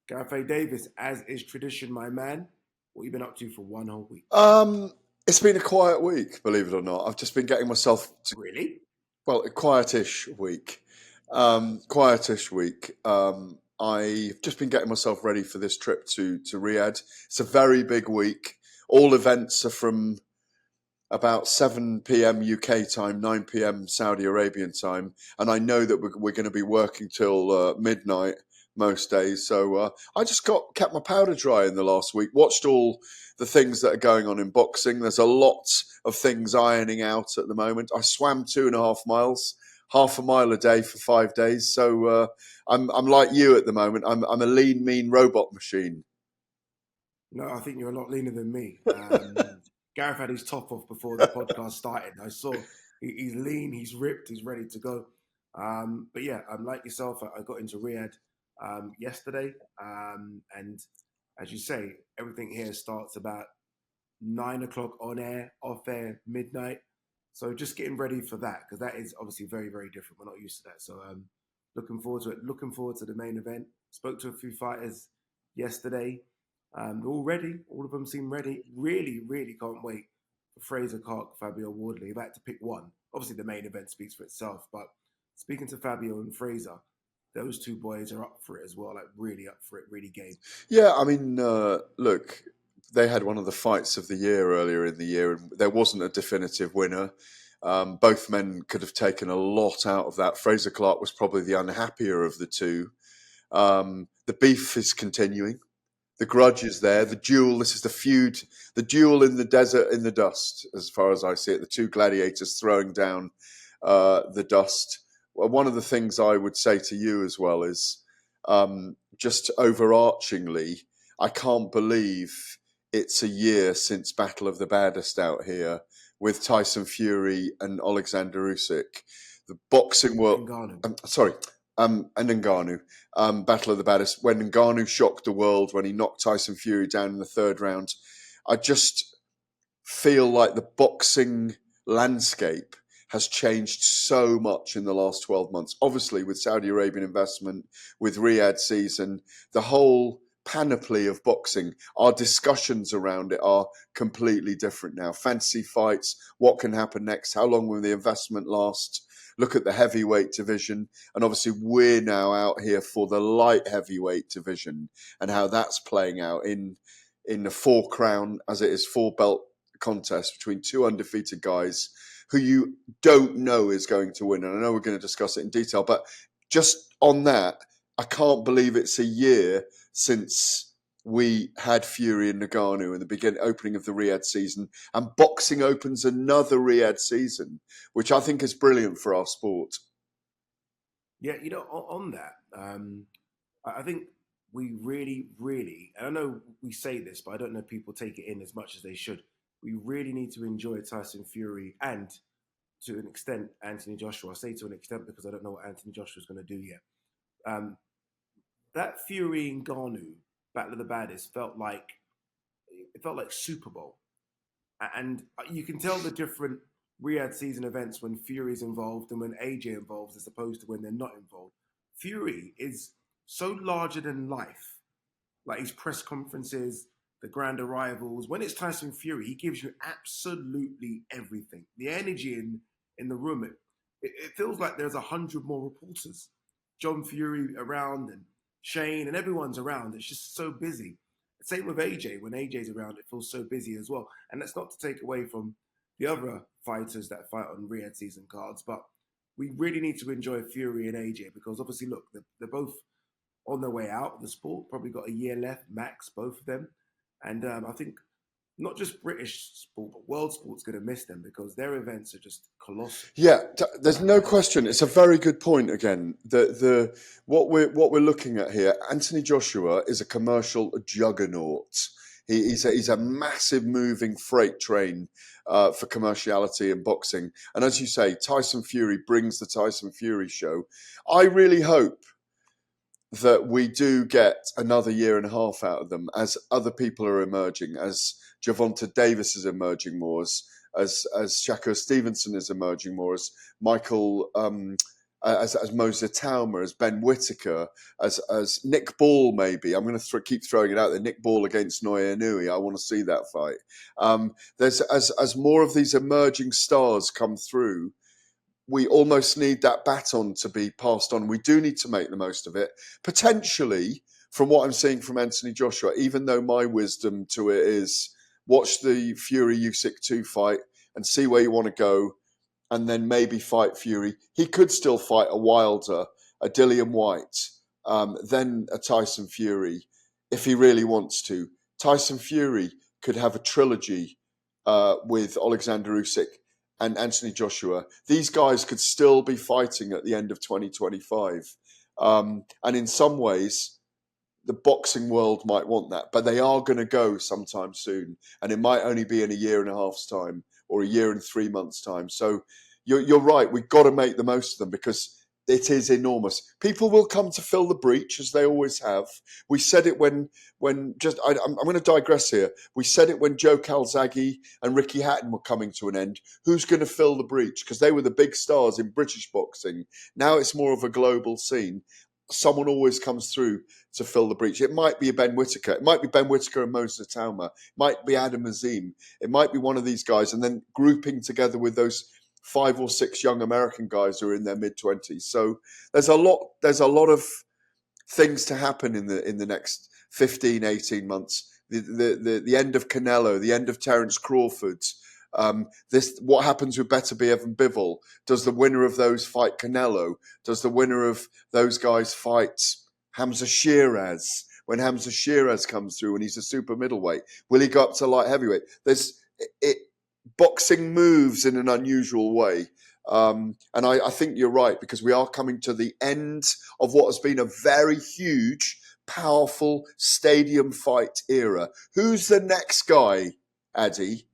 Gareth A. Davies, as is tradition, my man. What have you been up to for one whole week? It's been a quiet week, believe it or not. I've just been getting myself to, Really? well, a quietish week. Quietish week. I've just been getting myself ready for this trip to Riyadh. It's a very big week. All events are from about 7 p.m. UK time, 9 p.m. Saudi Arabian time, and I know that we're going to be working till midnight most days. So I just kept my powder dry in the last week. Watched all the things that are going on in boxing. There's a lot of things ironing out at the moment. I swam 2.5 miles, half a mile a day for 5 days. So I'm like you at the moment. I'm a lean, mean robot machine. No, I think you're a lot leaner than me. Gareth had his top off before the podcast started. I saw he's lean, he's ripped, he's ready to go. But yeah, like yourself, I got into Riyadh yesterday, and as you say, everything here starts about 9 o'clock on air, off air, midnight. So just getting ready for that because that is obviously very, very different. We're not used to that. So looking forward to it. Looking forward to the main event. Spoke to a few fighters yesterday. They're all ready. All of them seem ready. Really, really can't wait for Fraser Clark, Fabio Wardley. If I had to pick one, obviously the main event speaks for itself. But speaking to Fabio and Fraser, those two boys are up for it as well. Like really up for it, really game. Yeah, I mean, look, they had one of the fights of the year earlier in the year, and there wasn't a definitive winner. Both men could have taken a lot out of that. Fraser Clark was probably the unhappier of the two. The beef is continuing. The grudge is there. The duel, this is the feud, the duel in the desert, in the dust, as far as I see it. The two gladiators throwing down the dust. Well, one of the things I would say to you as well is just overarchingly, I can't believe it's a year since Battle of the Baddest out here with Tyson Fury and Alexander Usyk. The boxing world, sorry, and Ngannou, Battle of the Baddest, when Ngannou shocked the world when he knocked Tyson Fury down in the third round. I just feel like the boxing landscape has changed so much in the last 12 months. Obviously, with Saudi Arabian investment, with Riyadh season, the whole panoply of boxing, our discussions around it are completely different now. Fantasy fights, what can happen next? How long will the investment last? Look at the heavyweight division. And obviously, we're now out here for the light heavyweight division and how that's playing out in the 4 crown, as it is 4 belt contest between two undefeated guys who you don't know is going to win. And I know we're going to discuss it in detail, but just on that, I can't believe it's a year since we had Fury and Ngannou in the opening of the Riyadh season, and boxing opens another Riyadh season, which I think is brilliant for our sport. Yeah, on that, I think we really, really, and I know we say this, but I don't know if people take it in as much as they should. We really need to enjoy Tyson Fury and, to an extent, Anthony Joshua. I say to an extent because I don't know what Anthony Joshua is going to do yet. That Fury and Ngannou Battle of the Baddest felt like Super Bowl, and you can tell the different Riyadh season events when Fury's involved and when AJ involved, as opposed to when they're not involved. Fury is so larger than life, like his press conferences, the grand arrivals. When it's Tyson Fury, he gives you absolutely everything. The energy in the room, it feels like there's 100 more reporters. John Fury around and Shane and everyone's around. It's just so busy. Same with AJ. When AJ's around, it feels so busy as well. And that's not to take away from the other fighters that fight on Riyadh season cards, but we really need to enjoy Fury and AJ because obviously, look, they're both on their way out of the sport. Probably got a year left, max, both of them. And I think not just British sport, but world sport's going to miss them because their events are just colossal. Yeah, there's no question. It's a very good point. Again, what we're looking at here, Anthony Joshua is a commercial juggernaut. He's a massive moving freight train for commerciality in boxing. And as you say, Tyson Fury brings the Tyson Fury show. I really hope that we do get another year and a half out of them as other people are emerging, as Gervonta Davis is emerging more, as Shakur Stevenson is emerging more, as Michael as Moser Talma, as Ben Whittaker, as Nick Ball, maybe. I'm going to keep throwing it out there. Nick Ball against Naoya Inoue. I want to see that fight. There's as more of these emerging stars come through, we almost need that baton to be passed on. We do need to make the most of it. Potentially, from what I'm seeing from Anthony Joshua, even though my wisdom to it is watch the Fury Usyk 2 fight and see where you want to go, and then maybe fight Fury. He could still fight a Wilder, a Dillian White, then a Tyson Fury, if he really wants to. Tyson Fury could have a trilogy with Alexander Usyk and Anthony Joshua. These guys could still be fighting at the end of 2025. And in some ways, the boxing world might want that, but they are going to go sometime soon. And it might only be in a year and a half's time or a year and 3 months' time. So you're right. We've got to make the most of them because it is enormous. People will come to fill the breach, as they always have. We said it when I'm going to digress here. We said it when Joe Calzaghe and Ricky Hatton were coming to an end. Who's going to fill the breach? Because they were the big stars in British boxing. Now it's more of a global scene. Someone always comes through to fill the breach. It might be a Ben Whittaker. It might be Ben Whittaker and Moser Talma. It might be Adam Azim. It might be one of these guys, and then grouping together with those 5 or 6 young American guys who are in their mid-20s. So there's a lot of things to happen in the next 15, 18 months. The end of Canelo, the end of Terence Crawford. What happens with Beterbiev and Bivol? Does the winner of those fight Canelo? Does the winner of those guys fight Hamza Shiraz? When Hamza Shiraz comes through and he's a super middleweight, will he go up to light heavyweight? Boxing moves in an unusual way. And I think you're right, because we are coming to the end of what has been a very huge, powerful stadium fight era. Who's the next guy, Ade,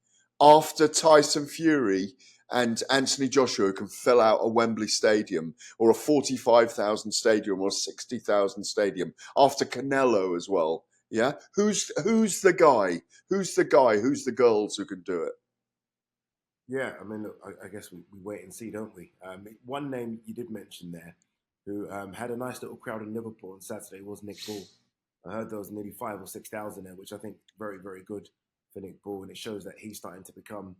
after Tyson Fury and Anthony Joshua, who can fill out a Wembley stadium or a 45,000 stadium or a 60,000 stadium, after Canelo as well? Yeah, who's the guy? Who's the girls who can do it? Yeah, I mean, look, I guess we wait and see, don't we? One name you did mention there, who had a nice little crowd in Liverpool on Saturday, was Nick Ball. I heard there was nearly 5,000 or 6,000 there, which I think very, very good for Nick Ball, and it shows that he's starting to become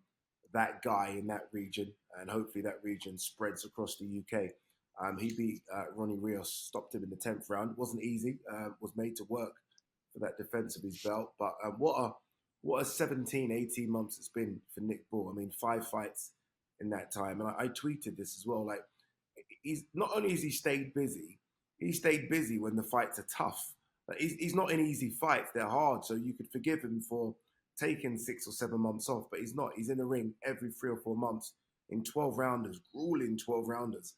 that guy in that region, and hopefully that region spreads across the UK. He beat Ronnie Rios, stopped him in the 10th round. It wasn't easy, was made to work for that defense of his belt, but what a 17, 18 months it's been for Nick Ball. I mean, 5 fights in that time. And I tweeted this as well. Like, he's not only has he stayed busy when the fights are tough. Like, he's not in easy fights. They're hard. So you could forgive him for taking 6 or 7 months off, but he's not. He's in the ring every 3 or 4 months in 12 rounders, grueling 12 rounders.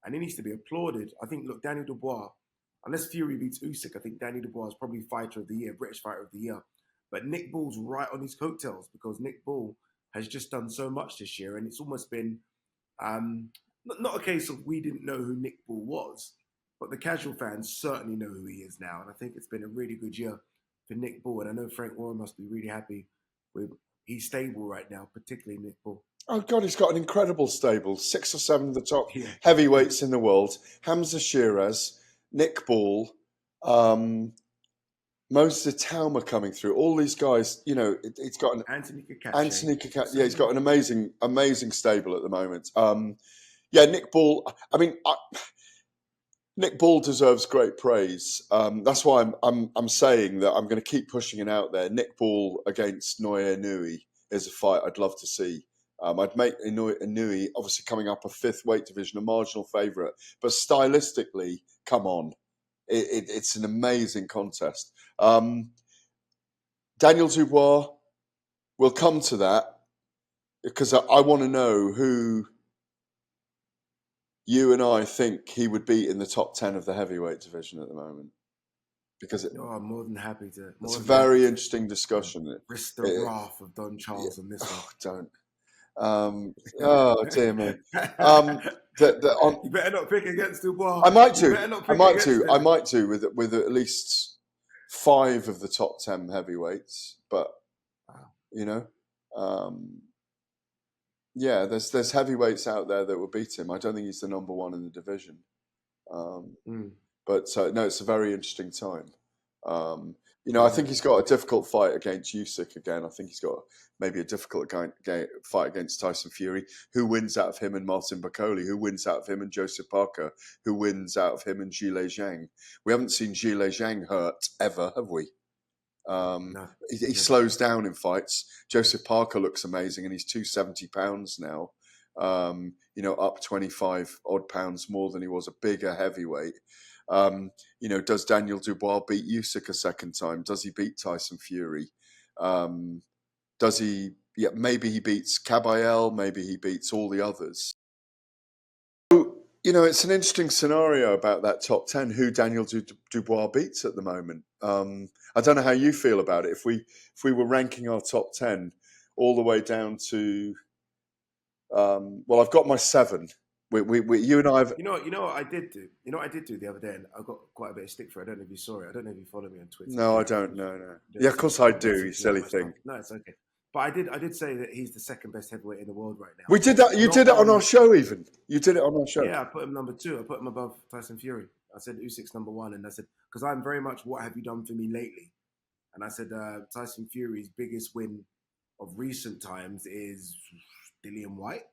And he needs to be applauded. I think, look, Danny Dubois, unless Fury beats Usyk, I think Danny Dubois is probably fighter of the year, British fighter of the year. But Nick Ball's right on his coattails, because Nick Ball has just done so much this year. And it's almost been not a case of we didn't know who Nick Ball was, but the casual fans certainly know who he is now. And I think it's been a really good year for Nick Ball. And I know Frank Warren must be really happy with he's stable right now, particularly Nick Ball. Oh, God, he's got an incredible stable. 6 or 7 of the top heavyweights in the world. Hamza Shiraz, Nick Ball, Moser Talma coming through. All these guys, you know, it's got an Anthony Kakache. Yeah, he's got an amazing stable at the moment. Yeah, Nick Ball. I mean, Nick Ball deserves great praise. That's why I'm saying that I'm going to keep pushing it out there. Nick Ball against Naoya Inoue is a fight I'd love to see. I'd make Inoue obviously coming up a 5th weight division, a marginal favourite, but stylistically, come on. It's an amazing contest. Daniel Dubois, will come to that, because I want to know who you and I think he would beat in the top 10 of the heavyweight division at the moment. Because I'm more than happy to. It's a very interesting discussion. Risk the wrath of Don Charles on this one. Don't. Oh dear me. You better not pick against Dubois. I might do with at least 5 of the top 10 heavyweights, but you know, Yeah, there's heavyweights out there that will beat him. I don't think he's the number one in the division. Mm. But no, it's a very interesting time. I Yeah. think he's got a difficult fight against Usyk again. I think he's got maybe a difficult fight against Tyson Fury. Who wins out of him and Martin Bakoli? Who wins out of him and Joseph Parker? Who wins out of him and Zhilei Zhang? We haven't seen Zhilei Zhang hurt ever, have we? No. He slows down in fights. Joseph Parker looks amazing, and he's 270 pounds now. Up 25 odd pounds more than he was, a bigger heavyweight. Does Daniel Dubois beat Usyk a second time? Does he beat Tyson Fury? Does he? Yeah, maybe he beats Kabayel. Maybe he beats all the others. So, it's an interesting scenario about that top 10, who Daniel Dubois beats at the moment. I don't know how you feel about it. If we were ranking our top 10 all the way down to, I've got my 7. You and I have. You know what I did do? You know what I did do the other day, and I got quite a bit of stick for it. I don't know if you saw it. I don't know if you follow me on Twitter. No, I don't. No. Yeah, of course I do. You silly thing. No, it's okay. But I did say that he's the second best heavyweight in the world right now. We did that. You did it on our show, even. You did it on our show. Yeah, I put him number 2. I put him above Tyson Fury. I said Usyk's number 1, and I said, because I'm very much, what have you done for me lately? And I said Tyson Fury's biggest win of recent times is Dillian White.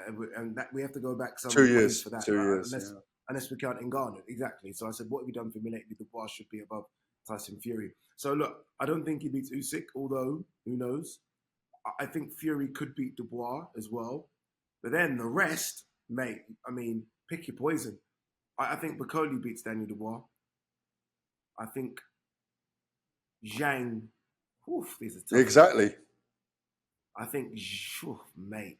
And that we have to go back some 2 years for that. 2 years. Unless we count Ngannou. Exactly. So I said, what have you done for me lately? The bar should be above Tyson Fury. So look, I don't think he beats Usyk, although, who knows? I think Fury could beat Dubois as well. But then the rest, mate, I mean, pick your poison. I think Bakoli beats Daniel Dubois. I think Zhang, these are tough. Exactly. I think, mate.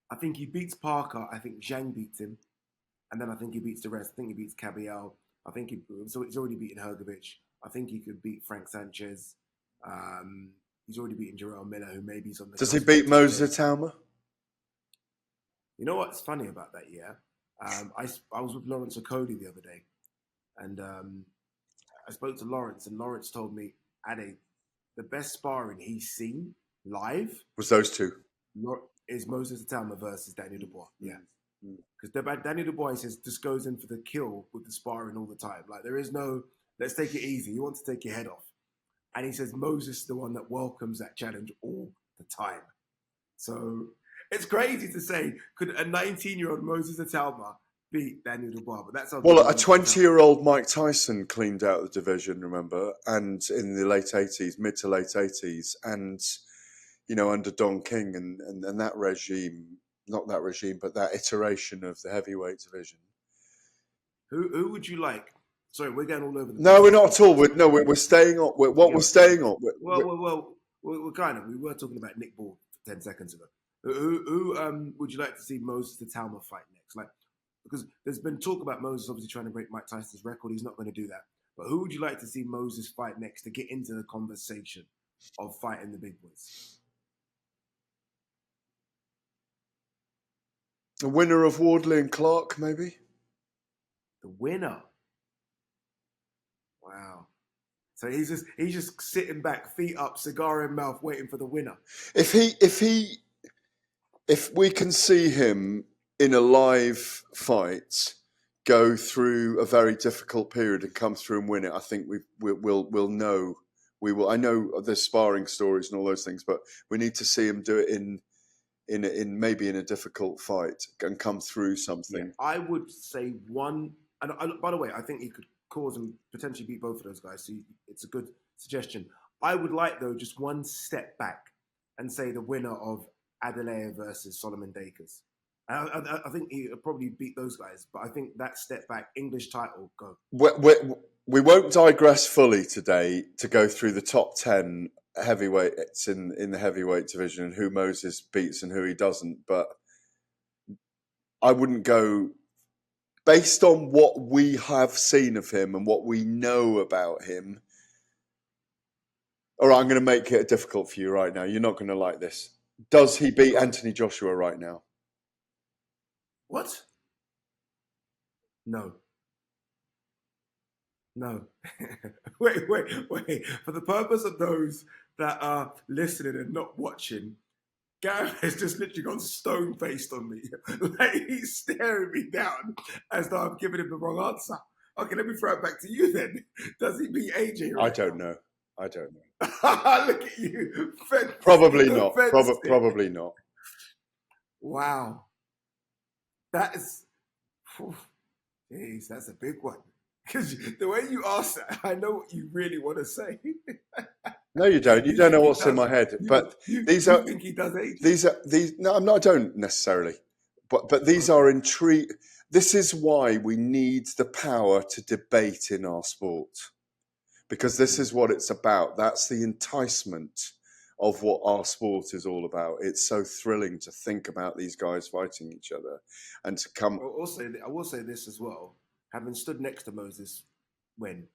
I think he beats Parker. I think Zhang beats him. And then I think he beats the rest. I think he beats Kabayel. So he's already beaten Hergovic. I think he could beat Frank Sanchez. He's already beaten Jarrell Miller, who maybe he's on the. Does he beat Moses Talma? You know what's funny about that? Yeah, I was with Lawrence Okoli the other day, and I spoke to Lawrence, and Lawrence told me, Ade, the best sparring he's seen live was those two. Is Moses Talma versus Daniel Dubois. Yeah, because Daniel Dubois says just goes in for the kill with the sparring all the time. Like there is no let's take it easy. He wants to take your head off. And he says Moses is the one that welcomes that challenge all the time. So it's crazy to say, could a 19-year-old Moses Talma beat Daniel Dubois? But that's a 20-year-old Mike Tyson cleaned out the division, remember? And in the late 80s, mid to late 80s, and under Don King and that regime, not that regime, but that iteration of the heavyweight division. Who would you like? Sorry, we're going all over the place. No, we're not at all. We're staying on. We're staying on. We're kind of. We were talking about Nick Ball 10 seconds ago. Who would you like to see Moses Talma fight next? Like, because there's been talk about Moses obviously trying to break Mike Tyson's record. He's not going to do that. But who would you like to see Moses fight next to get into the conversation of fighting the big boys? The winner of Wardley and Clark, maybe. The winner. Wow. So he's just sitting back, feet up, cigar in mouth, waiting for the winner. If we can see him in a live fight go through a very difficult period and come through and win it, I think we'll know. We will. I know there's sparring stories and all those things, but we need to see him do it in maybe in a difficult fight and come through something. Yeah, I would say one. And by the way, I think he could cause and potentially beat both of those guys. So it's a good suggestion. I would like, though, just one step back and say the winner of Adelaide versus Solomon Dakers. I think he would probably beat those guys, but I think that step back, English title, go. We won't digress fully today to go through the top 10 heavyweights in the heavyweight division and who Moses beats and who he doesn't, but I wouldn't go... Based on what we have seen of him and what we know about him, all right, I'm going to make it difficult for you right now. You're not going to like this. Does he beat Anthony Joshua right now? What? No. Wait. For the purpose of those that are listening and not watching, Gareth has just literally gone stone-faced on me. Like, he's staring me down as though I'm giving him the wrong answer. Okay, let me throw it back to you then. Does he beat AJ right I don't know. I don't know. Look at you. Probably not. Fenced Probably not. Wow. That is... Jeez, that's a big one. Because the way you ask that, I know what you really want to say. No, you don't. You don't know what's in my head. But you are think he does AJ? these. No, I'm not. I don't necessarily. But these are intrigue. This is why we need the power to debate in our sport, because this is what it's about. That's the enticement of what our sport is all about. It's so thrilling to think about these guys fighting each other and to come. I will say this as well. Having stood next to Moses when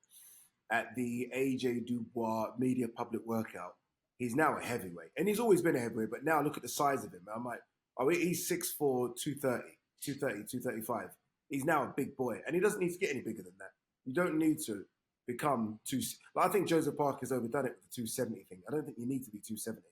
at the AJ Dubois Media Public Workout, he's now a heavyweight. And he's always been a heavyweight, but now look at the size of him. I'm like, oh, he's 6'4", 235. He's now a big boy. And he doesn't need to get any bigger than that. You don't need to become too... Like, I think Joseph Parker's overdone it with the 270 thing. I don't think you need to be 270.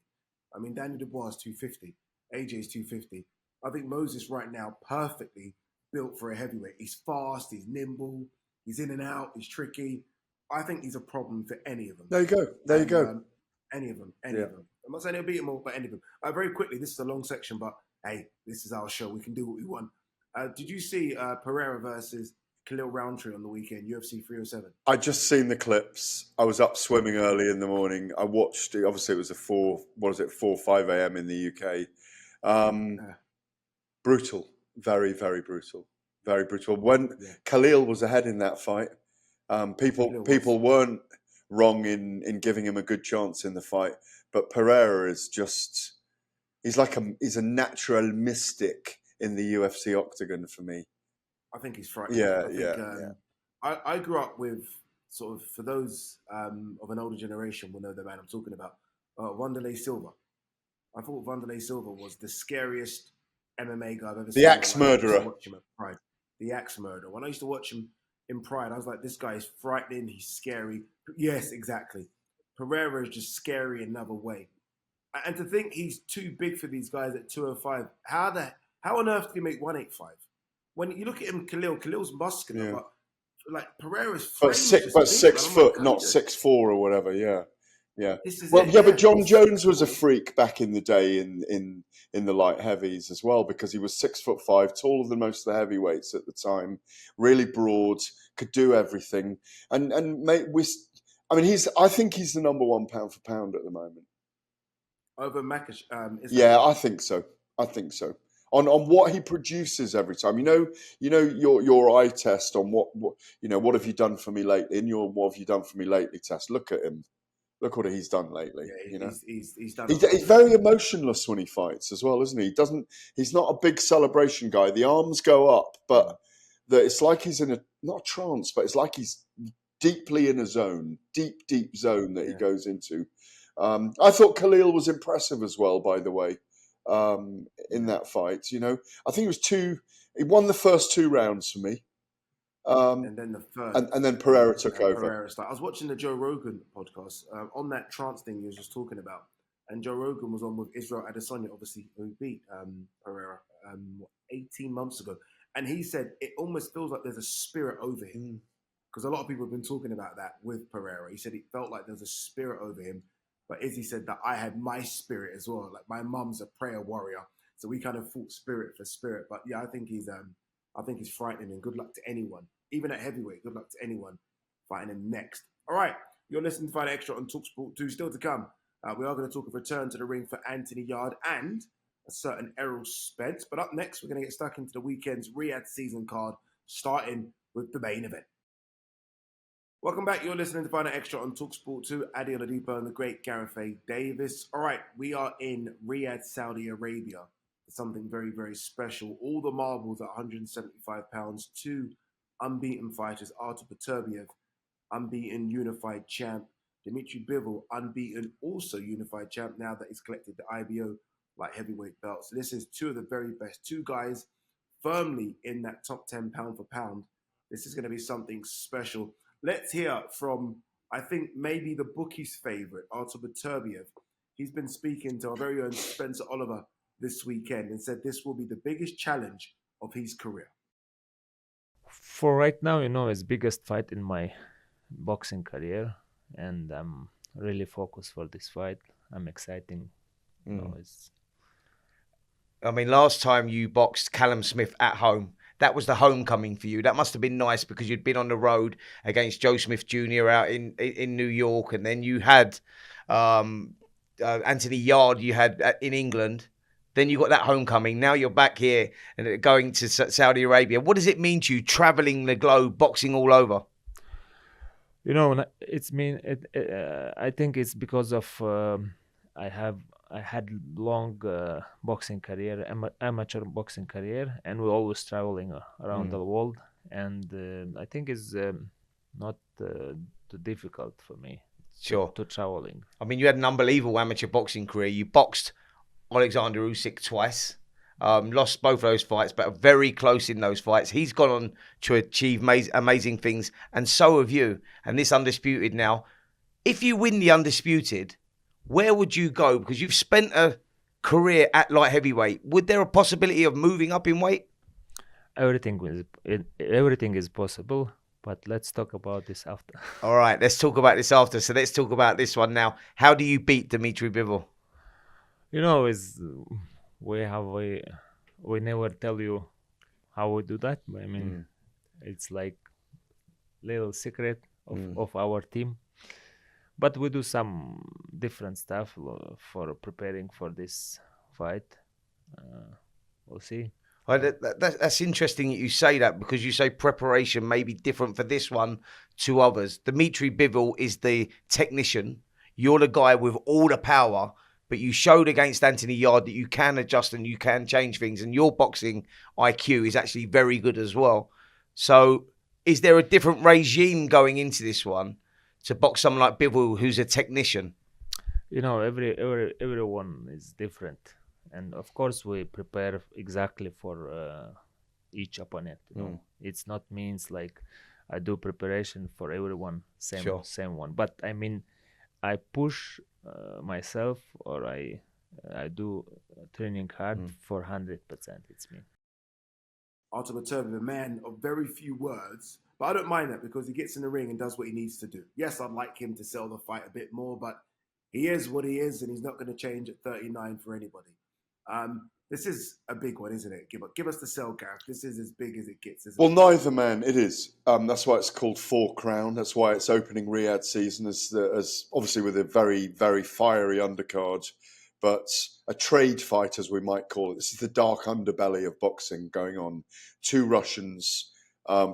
I mean, Daniel Dubois is 250. AJ's 250. I think Moses right now perfectly built for a heavyweight. He's fast, he's nimble, he's in and out, he's tricky. I think he's a problem for any of them. There you go. Any of them. I'm not saying he'll beat them all, but any of them. Very quickly, this is a long section, but hey, this is our show. We can do what we want. Did you see Pereira versus Khalil Roundtree on the weekend, UFC 307? I just seen the clips. I was up swimming early in the morning. I watched it. Obviously, it was 5 a.m. in the UK. Brutal. Very, very brutal. Very brutal. When Khalil was ahead in that fight, people weren't wrong in giving him a good chance in the fight. But Pereira is just... He's a natural mystic in the UFC octagon for me. I think he's frightening. I grew up with sort of, for those of an older generation will know the man I'm talking about, Wanderlei Silva. I thought Wanderlei Silva was the scariest MMA guy I've ever seen. The axe murderer. The axe murderer. When I used to watch him in Pride, I was like, this guy is frightening, he's scary. Yes, exactly. Pereira is just scary another way. And to think he's too big for these guys at 205, how on earth do you make 185? When you look at him, Khalil's muscular, but like Pereira's frame but 6 foot, not 6'4" or whatever. Yeah. But John Jones was a freak back in the day in the light heavies as well, because he was 6'5", taller than most of the heavyweights at the time, really broad, could do everything, and I think he's the number one pound for pound at the moment. Over Makash, I think so. On what he produces every time, you know your eye test on what have you done for me lately? In your what have you done for me lately test, look at him. Look what he's done lately. Yeah, he's done. He's very emotionless when he fights as well, isn't he? He's not a big celebration guy. The arms go up, but it's like he's in not a trance, but it's like he's deeply in a zone, deep zone that he goes into. I thought Khalil was impressive as well, by the way, in that fight. I think it was he won the first 2 rounds for me. And then the third. And then Pereira took over. I was watching the Joe Rogan podcast on that trance thing you was just talking about. And Joe Rogan was on with Israel Adesanya, obviously, who beat Pereira 18 months ago. And he said it almost feels like there's a spirit over him. Because a lot of people have been talking about that with Pereira. He said it felt like there's a spirit over him. But Izzy said that I had my spirit as well. Like, my mum's a prayer warrior. So we kind of fought spirit for spirit. But yeah, I think he's frightening, and good luck to anyone. Even at heavyweight, good luck to anyone fighting him next. All right, you're listening to Fight Extra on talkSPORT 2. Still to come, we are going to talk of return to the ring for Anthony Yarde and a certain Errol Spence. But up next, we're going to get stuck into the weekend's Riad season card, starting with the main event. Welcome back. You're listening to Fight Extra on talkSPORT 2. Ade Oladipo and the great Gareth Davies. All right, we are in Riyadh, Saudi Arabia. Something very, very special. All the marbles at 175 pounds. 2 unbeaten fighters. Artur Beterbiev, unbeaten unified champ. Dmitry Bivol, unbeaten, also unified champ now that he's collected the IBO light heavyweight belt. So this is 2 of the very best. 2 guys firmly in that top 10 pound for pound. This is going to be something special. Let's hear from, I think, maybe the bookie's favorite, Artur Beterbiev. he's been speaking to our very own Spencer Oliver this weekend and said this will be the biggest challenge of his career. For right now, it's biggest fight in my boxing career, and I'm really focused for this fight. I'm excited. I mean, last time you boxed Callum Smith at home, that was the homecoming for you. That must have been nice because you'd been on the road against Joe Smith Jr. out in New York, and then you had Anthony Yard you had in England. Then you got that homecoming. Now you're back here and going to Saudi Arabia. What does it mean to you, traveling the globe, boxing all over? I think it's because of I had long boxing career, amateur boxing career, and we're always traveling around the world. And I think it's not too difficult for me. Sure. To traveling. I mean, you had an unbelievable amateur boxing career. You boxed Alexander Usyk twice. Lost both of those fights, but very close in those fights. He's gone on to achieve amazing things, and so have you. And this Undisputed now, if you win the Undisputed, where would you go? Because you've spent a career at light heavyweight. Would there a possibility of moving up in weight? Everything is possible, but let's talk about this after. All right, let's talk about this after. So let's talk about this one now. How do you beat Dmitry Bivol? We never tell you how we do that. I mean, it's like little secret of our team. But we do some different stuff for preparing for this fight. We'll see. That's interesting that you say that, because you say preparation may be different for this one to others. Dmitry Bivol is the technician. You're the guy with all the power, but you showed against Anthony Yard that you can adjust and you can change things, and your boxing IQ is actually very good as well. So is there a different regime going into this one to box someone like Bivol, who's a technician? Everyone is different. And of course, we prepare exactly for each opponent. It's not means like I do preparation for everyone, same one. But I mean, I push myself, or I do training hard for 100%. It's me. Artur Beterbiev, a man of very few words, but I don't mind that because he gets in the ring and does what he needs to do. Yes, I'd like him to sell the fight a bit more, but he is what he is, and he's not going to change at 39 for anybody. This is a big one, isn't it? Give us the sell, Gareth. This is as big as it gets, isn't it? Well, neither, man. It is. That's why it's called Four Crown. That's why it's opening Riad season as obviously with a very, very fiery undercard, but a trade fight, as we might call it. This is the dark underbelly of boxing going on. Two Russians,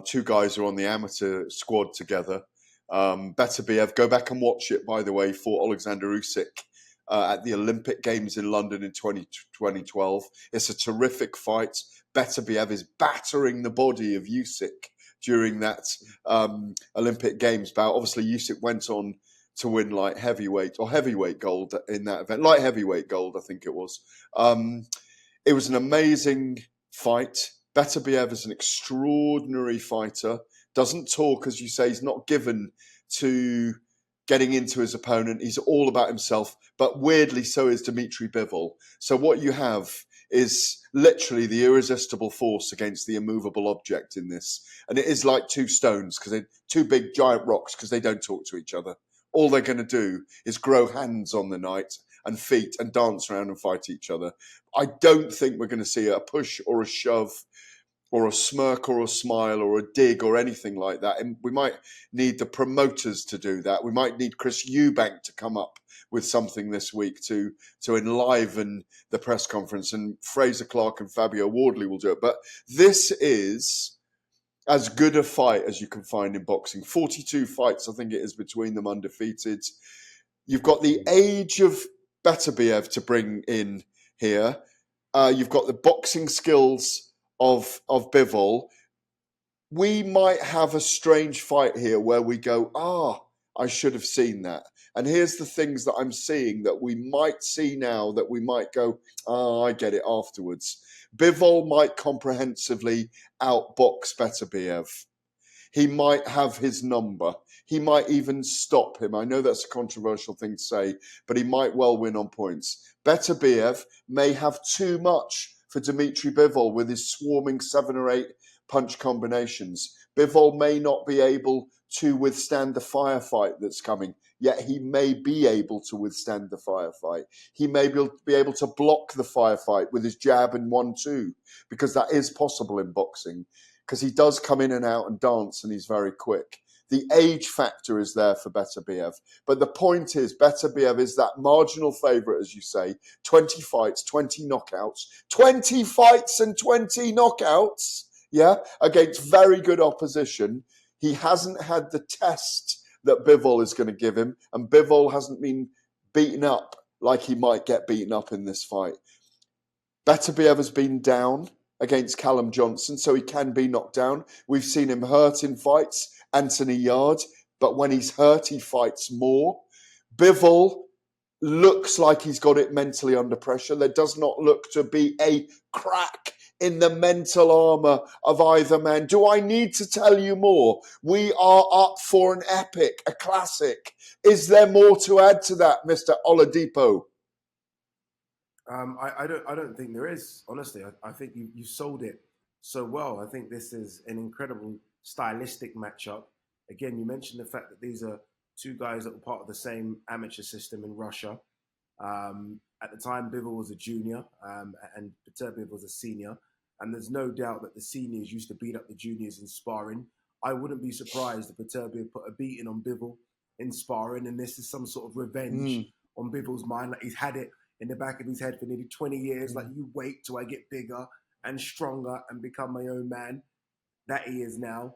two guys who are on the amateur squad together. Beterbiev, go back and watch it, by the way, for Alexander Usyk. At the Olympic Games in London in 2012. It's a terrific fight. Beterbiev is battering the body of Usyk during that Olympic Games bout. Obviously, Usyk went on to win light heavyweight or heavyweight gold in that event. Light heavyweight gold, I think it was. It was an amazing fight. Beterbiev is an extraordinary fighter. Doesn't talk, as you say. He's not given to getting into his opponent. He's all about himself, but weirdly so is Dmitry Bivol. So what you have is literally the irresistible force against the immovable object in this. And it is like two stones, because they're two big giant rocks, because they don't talk to each other. All they're going to do is grow hands on the night and feet and dance around and fight each other. I don't think we're going to see a push or a shove or a smirk or a smile or a dig or anything like that. And we might need the promoters to do that. We might need Chris Eubank to come up with something this week to enliven the press conference. And Fraser Clark and Fabio Wardley will do it. But this is as good a fight as you can find in boxing. 42 fights, I think it is, between them, undefeated. You've got the age of Beterbiev to bring in here. You've got the boxing skills of Bivol. We might have a strange fight here where we go, I should have seen that. And here's the things that I'm seeing that we might see now that we might go, I get it afterwards. Bivol might comprehensively outbox Beterbiev. He might have his number. He might even stop him. I know that's a controversial thing to say, but he might well win on points. Beterbiev may have too much for Dmitry Bivol with his swarming 7 or 8 punch combinations. Bivol may not be able to withstand the firefight that's coming, yet he may be able to withstand the firefight. He may be able to block the firefight with his jab and 1-2, because that is possible in boxing, because he does come in and out and dance, and he's very quick. The age factor is there for Beterbiev. But the point is, Beterbiev is that marginal favourite, as you say, 20 fights, 20 knockouts. 20 fights and 20 knockouts, yeah, against very good opposition. He hasn't had the test that Bivol is going to give him, and Bivol hasn't been beaten up like he might get beaten up in this fight. Beterbiev has been down against Callum Johnson, so he can be knocked down. We've seen him hurt in fights, Anthony Yard, but when he's hurt, he fights more. Bivol looks like he's got it mentally under pressure. There does not look to be a crack in the mental armour of either man. Do I need to tell you more? We are up for an epic, a classic. Is there more to add to that, Mr. Oladipo? I don't think there is, honestly. I think you sold it so well. I think this is an incredible stylistic matchup. Again, you mentioned the fact that these are two guys that were part of the same amateur system in Russia. At the time, Bivol was a junior and Beterbiev was a senior. And there's no doubt that the seniors used to beat up the juniors in sparring. I wouldn't be surprised if Beterbiev put a beating on Bivol in sparring, and this is some sort of revenge on Bivol's mind. Like, he's had it in the back of his head for nearly 20 years. Like, you wait till I get bigger and stronger and become my own man. That he is now.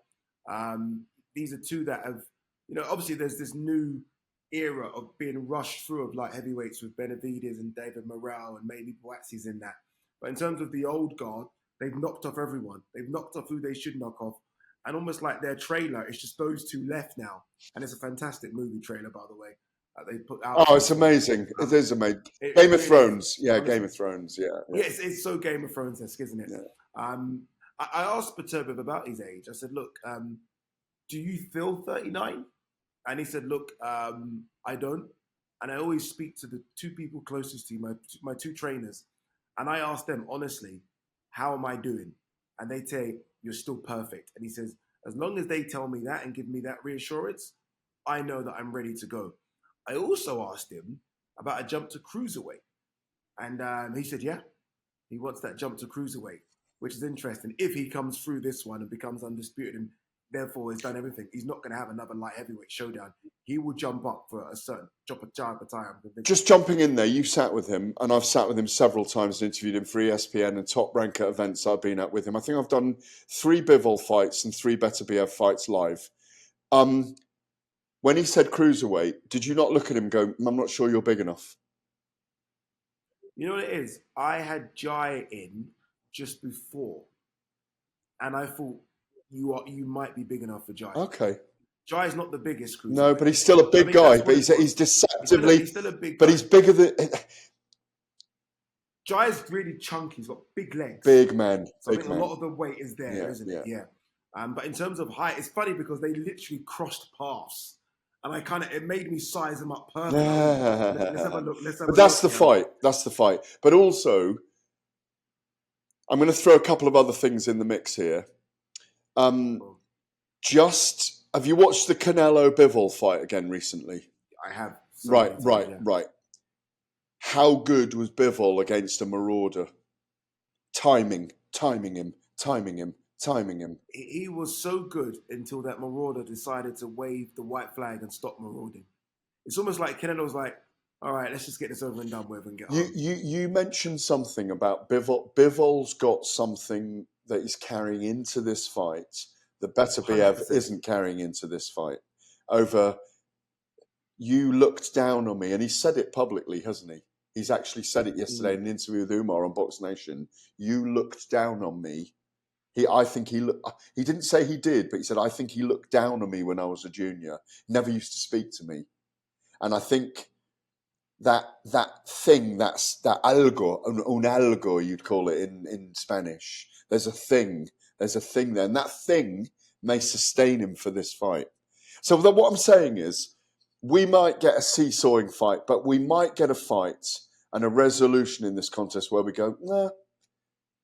These are two that have, obviously there's this new era of being rushed through of light heavyweights with Benavidez and David Morrell and maybe Boatsi's in that. But in terms of the old guard, they've knocked off everyone. They've knocked off who they should knock off. And almost like their trailer, it's just those two left now. And it's a fantastic movie trailer, by the way. They put out. Oh, it's amazing. It is amazing. Game of Thrones. Yeah, Game of Thrones. Yeah. Yes, it's so Game of Thrones-esque, isn't it? Yeah. I asked Beterbiev about his age. I said, look, do you feel 39? And he said, look, I don't. And I always speak to the two people closest to you, my two trainers. And I asked them, honestly, how am I doing? And they say, you're still perfect. And he says, as long as they tell me that and give me that reassurance, I know that I'm ready to go. I also asked him about a jump to cruiserweight. And he said, yeah, he wants that jump to cruiserweight, which is interesting. If he comes through this one and becomes undisputed and therefore has done everything, he's not going to have another light heavyweight showdown. He will jump up for a certain jump a time. Just jumping in there, you sat with him, and I've sat with him several times and interviewed him for ESPN and top ranker events I've been at with him. I think I've done 3 Bivol fights and 3 Beterbiev fights live. When he said cruiserweight, did you not look at him and go, I'm not sure you're big enough? You know what it is? I had Jai in just before, and I thought you might be big enough for Jai. Okay. Jai is not the biggest cruiserweight. No, but he's still a big guy. But he's deceptively. He's still a big guy. But he's bigger than. Jai is really chunky. He's got big legs. Big man. So I think a lot of the weight is there, isn't it? Yeah. But in terms of height, it's funny because they literally crossed paths. And it made me size them up perfectly. Let's have a look. But that's the fight. That's the fight. But also, I'm going to throw a couple of other things in the mix here. Have you watched the Canelo Bivol fight again recently? I have. Right. How good was Bivol against a marauder? Timing him. He was so good until that marauder decided to wave the white flag and stop marauding. It's almost like Canelo's like, all right, let's just get this over and done with and get home. You mentioned something about Bivol. Bivol's got something that he's carrying into this fight that Beterbiev 100%. Isn't carrying into this fight. Over, you looked down on me, and he said it publicly, hasn't he? He's actually said it yesterday in an interview with Umar on Box Nation. You looked down on me. He didn't say he did, but he said, I think he looked down on me when I was a junior. Never used to speak to me. And I think that thing, that's that algo, un algo, you'd call it in Spanish. There's a thing there. And that thing may sustain him for this fight. So what I'm saying is, we might get a seesawing fight, but we might get a fight and a resolution in this contest where we go, nah,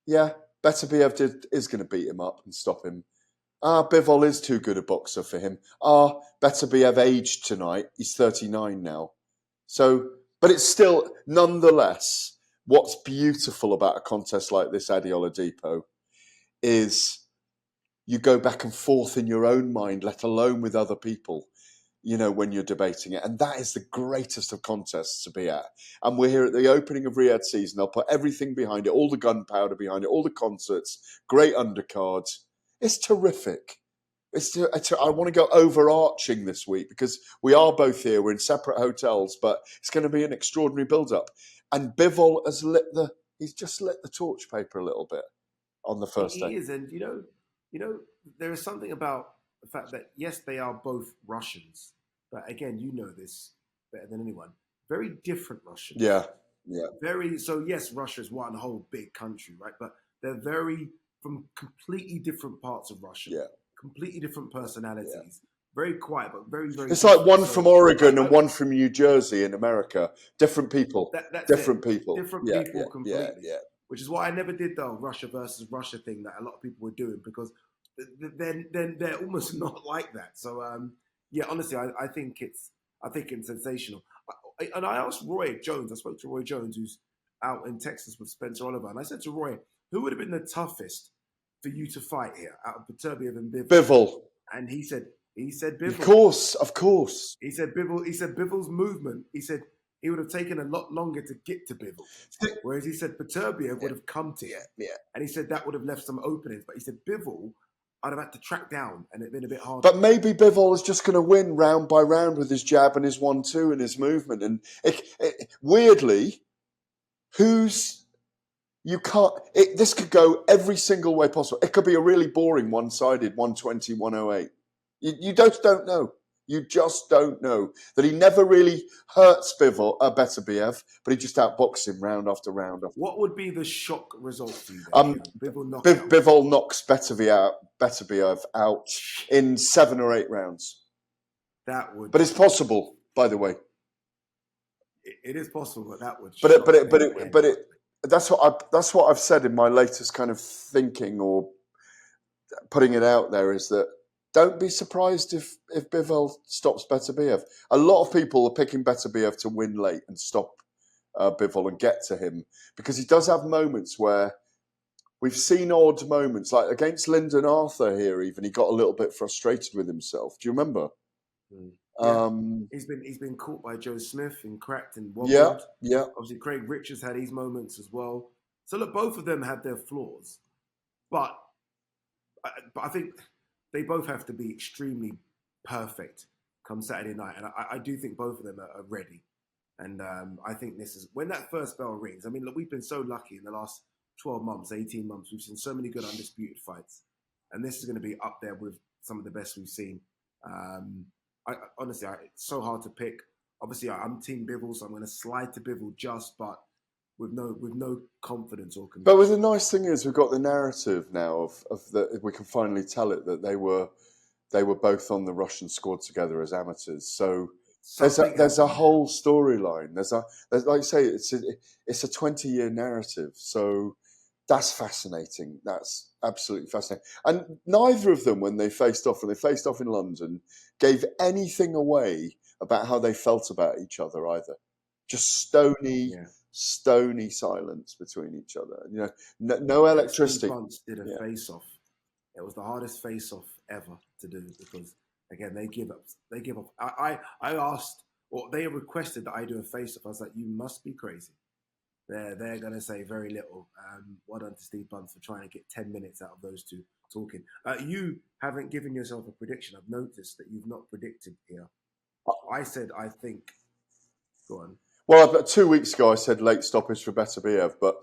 yeah, Beterbiev is going to beat him up and stop him. Bivol is too good a boxer for him. Beterbiev aged tonight. He's 39 now. So, but it's still, nonetheless, what's beautiful about a contest like this, Ade Oladipo, is you go back and forth in your own mind, let alone with other people, when you're debating it. And that is the greatest of contests to be at. And we're here at the opening of Riad season. They'll put everything behind it, all the gunpowder behind it, all the concerts, great undercards. It's terrific. I want to go overarching this week because we are both here. We're in separate hotels, but it's going to be an extraordinary build-up. And Bivol has he's just lit the torch paper a little bit on the first day. He is, and there is something about the fact that yes, they are both Russians, but again, you know this better than anyone. Very different Russians. Yeah. So yes, Russia is one whole big country, right? But they're from completely different parts of Russia. Yeah. Completely different personalities. Yeah. Very quiet, but very, very. It's like one from Oregon and one from New Jersey in America. Different people. Different people. Different people completely. Yeah. Which is why I never did the Russia versus Russia thing that a lot of people were doing, because then they're almost not like that. So honestly, I think it's sensational. And I asked Roy Jones. I spoke to Roy Jones, who's out in Texas with Spencer Oliver, and I said to Roy, who would have been the toughest for you to fight here out of Beterbiev and Bivol? Bivol. And he said Bivol. Of course. He said Bivol. He said Bivol's movement. He said he would have taken a lot longer to get to Bivol. Whereas he said Beterbiev would have come to him. Yeah. And he said that would have left some openings. But he said Bivol, I'd have had to track down and it'd been a bit harder. But maybe Bivol is just going to win round by round with his jab and his 1-2 and his movement. And weirdly, this could go every single way possible. It could be a really boring one-sided 120, 108. You just don't know. You just don't know. That he never really hurts Beterbiev, but he just outboxes him round after round. What would be the shock result for you then? Bivol knocks Beterbiev out in 7 or 8 rounds. That would. But it's possible, by the way. It is possible, but that would. That's what I've said in my latest kind of thinking or putting it out there, is that don't be surprised if Bivol stops Beterbiev. A lot of people are picking Beterbiev to win late and stop Bivol and get to him, because he does have moments where we've seen odd moments, like against Lyndon Arthur here. Even he got a little bit frustrated with himself. Do you remember? Yeah. He's been caught by Joe Smith and cracked and wobbled. Yeah. Obviously, Craig Richards had his moments as well. So look, both of them have their flaws, but I think they both have to be extremely perfect come Saturday night, and I do think both of them are ready. And I think this is when that first bell rings. I mean, look, we've been so lucky in the last 12 months, 18 months. We've seen so many good undisputed fights, and this is going to be up there with some of the best we've seen. Honestly, it's so hard to pick. Obviously, I'm Team Bivol, so I'm going to slide to Bivol but with no confidence or conviction. But the nice thing is, we've got the narrative now of that we can finally tell it that they were both on the Russian squad together as amateurs. So there's a whole storyline. There's like you say, it's a 20-year narrative. So that's fascinating. That's absolutely fascinating. And neither of them, when they faced off in London, gave anything away about how they felt about each other either. Just stony silence between each other. No electricity. Bunts did a face-off. It was the hardest face-off ever to do, because again they give up. I asked, or they requested that I do a face-off. I was like, you must be crazy. They're going to say very little. Well done to Steve Bunce for trying to get 10 minutes out of those two talking. You haven't given yourself a prediction. I've noticed that you've not predicted here. I said, I think. Go on. Well, about 2 weeks ago, I said late stoppage for Beterbiev, but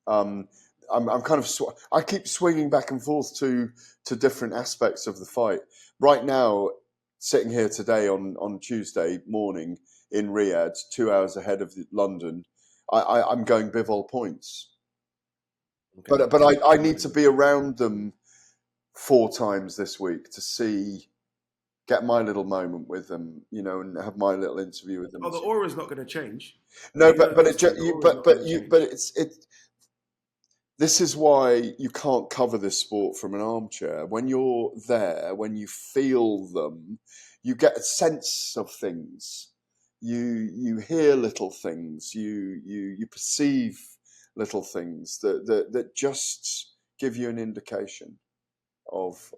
I'm kind of I keep swinging back and forth to different aspects of the fight. Right now, sitting here today on Tuesday morning in Riad, 2 hours ahead of London, I'm going Bivol points. Okay. But I need to be around them 4 times this week to get my little moment with them, and have my little interview with them. Oh, the aura's not going to change. No, this is why you can't cover this sport from an armchair. When you're there, when you feel them, you get a sense of things. You hear little things. You perceive little things that just give you an indication of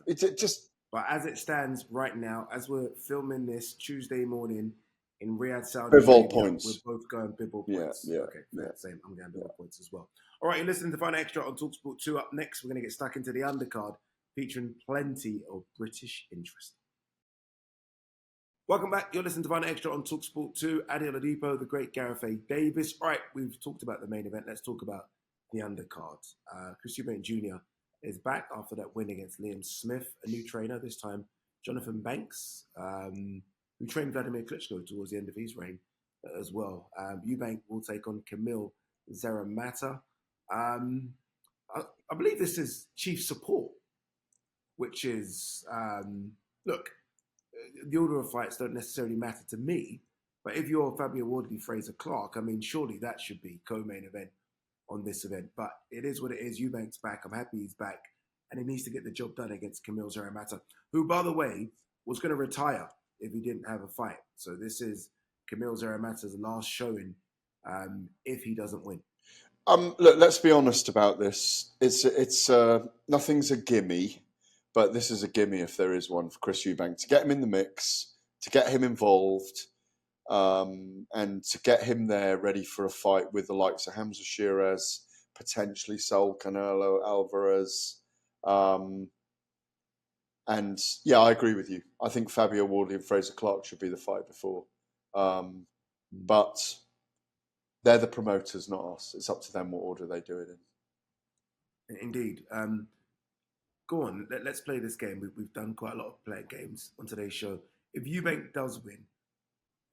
it. Just. But as it stands right now, as we're filming this Tuesday morning in Riyadh, Saudi Bivol Arabia, points. we're both going Bivol points. Yeah, okay, same. I'm going Bivol points as well. All right, you're listening to Final Extra on talkSPORT 2. Up next, we're going to get stuck into the undercard, featuring plenty of British interest. Welcome back. You're listening to Final Extra on talkSPORT 2. Ade Oladipo, the great Gareth Davies. All right, we've talked about the main event. Let's talk about the undercard. Chris Eubank Jr. is back after that win against Liam Smith, a new trainer, this time Jonathan Banks, who trained Vladimir Klitschko towards the end of his reign as well. Eubank will take on Kamil Zeramata. I believe this is chief support, which is, look, the order of fights don't necessarily matter to me, but if you're Fabio Wardley, Fraser Clark, I mean, surely that should be co-main event on this event. But it is what it is. Eubank's back. I'm happy he's back. And he needs to get the job done against Kamil Zeramata, who, by the way, was going to retire if he didn't have a fight. So this is Kamil Zeramata's last showing if he doesn't win. Look, let's be honest about this. It's nothing's a gimme, but this is a gimme if there is one for Chris Eubank, to get him in the mix, to get him involved, and to get him there ready for a fight with the likes of Hamza Shiraz, potentially Saul Canelo Alvarez. And yeah, I agree with you. I think Fabio Wardley and Fraser Clark should be the fight before. But they're the promoters, not us. It's up to them what order they do it in. Indeed. Go on, let's play this game. We've done quite a lot of playing games on today's show. If Eubank does win,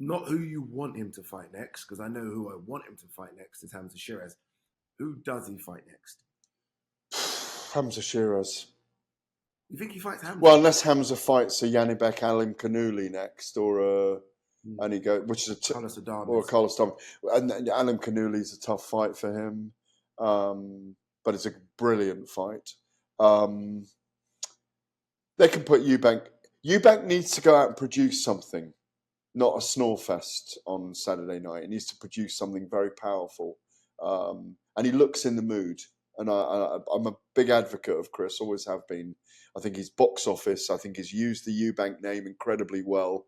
not who you want him to fight next, because I know who I want him to fight next is Hamza Shiraz. Who does he fight next? Hamza Shiraz. You think he fights Hamza? Well, unless Hamza fights a Yanibek Alim Kanuli next, or and he which is Carlos Adames. or Carlos Adames. And Alim Kanuli is a tough fight for him, but it's a brilliant fight. They can put Eubank. Eubank needs to go out and produce something, not a snore fest on Saturday night. He needs to produce something very powerful, and he looks in the mood. And I'm a big advocate of Chris, always have been. I think he's box office. I think he's used the Eubank name incredibly well.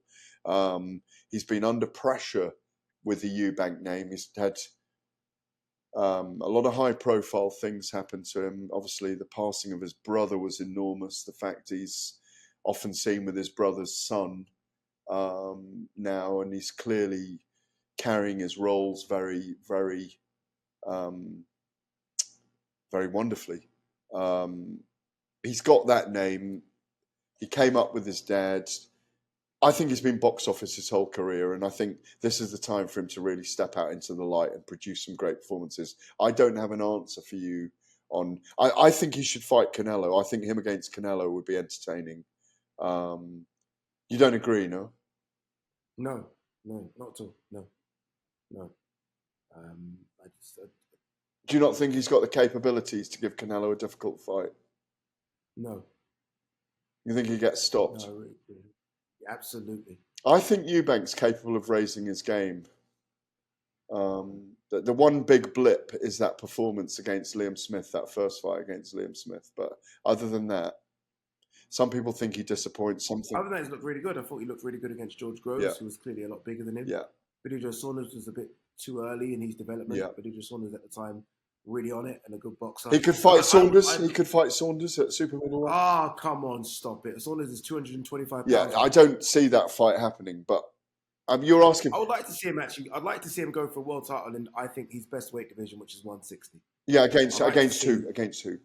He's been under pressure with the Eubank name. He's had a lot of high-profile things happen to him. Obviously, the passing of his brother was enormous. The fact he's often seen with his brother's son now, and he's clearly carrying his roles very, very, very wonderfully. He's got that name. He came up with his dad. I think he's been box office his whole career, and I think this is the time for him to really step out into the light and produce some great performances. I don't have an answer for you on... I think he should fight Canelo. I think him against Canelo would be entertaining. You don't agree, no? No, not at all. No. Do you not think he's got the capabilities to give Canelo a difficult fight? No. You think he gets stopped? No, absolutely. I think Eubank's capable of raising his game. The one big blip is that performance against Liam Smith, that first fight against Liam Smith. But other than that, some people think he disappoints. Other than that, he's looked really good. I thought he looked really good against George Groves, who was clearly a lot bigger than him. Yeah. Beterbiev Saunders was a bit too early in his development. Yeah. Beterbiev Saunders at the time really on it and a good boxer. He could fight Saunders. He could fight Saunders at super middleweight. Ah, come on, stop it. Saunders is 225 pounds. Yeah, I don't see that fight happening. But you're asking. I would like to see him actually. I'd like to see him go for a world title in, I think, his best weight division, which is 160. Yeah, against who? Against who?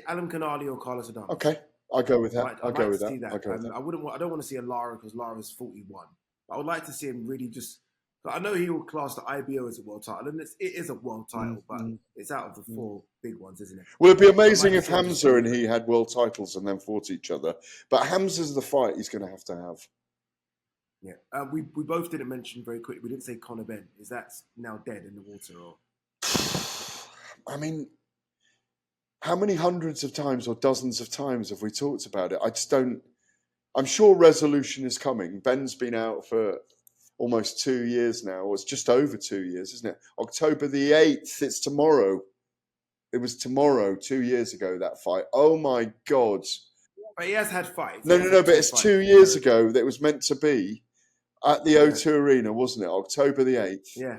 Alim Kanali or Carlos Adames. Okay, I'll go with that. I'd like to see that. I don't want to see a Lara because Lara's 41. I would like to see him really just So I know he will class the IBO as a world title, and it is a world title, but Mm-hmm. it's out of the 4 big ones, isn't it? Will it be I amazing might if see him just Hamza and go- he had world titles and then fought each other? But Hamza's the fight he's going to have. Yeah, we both didn't mention very quickly. We didn't say Conor Benn. Is that now dead in the water, or? I mean, how many hundreds of times or dozens of times have we talked about it? I just don't. I'm sure resolution is coming. Ben's been out for almost 2 years now, or it's just over 2 years, isn't it? October the 8th. It's tomorrow. It was tomorrow, 2 years ago, that fight. Oh my God. But he has had fights. No, but it's 2 years ago that it was meant to be at the O2 Arena, wasn't it? October the 8th. Yeah.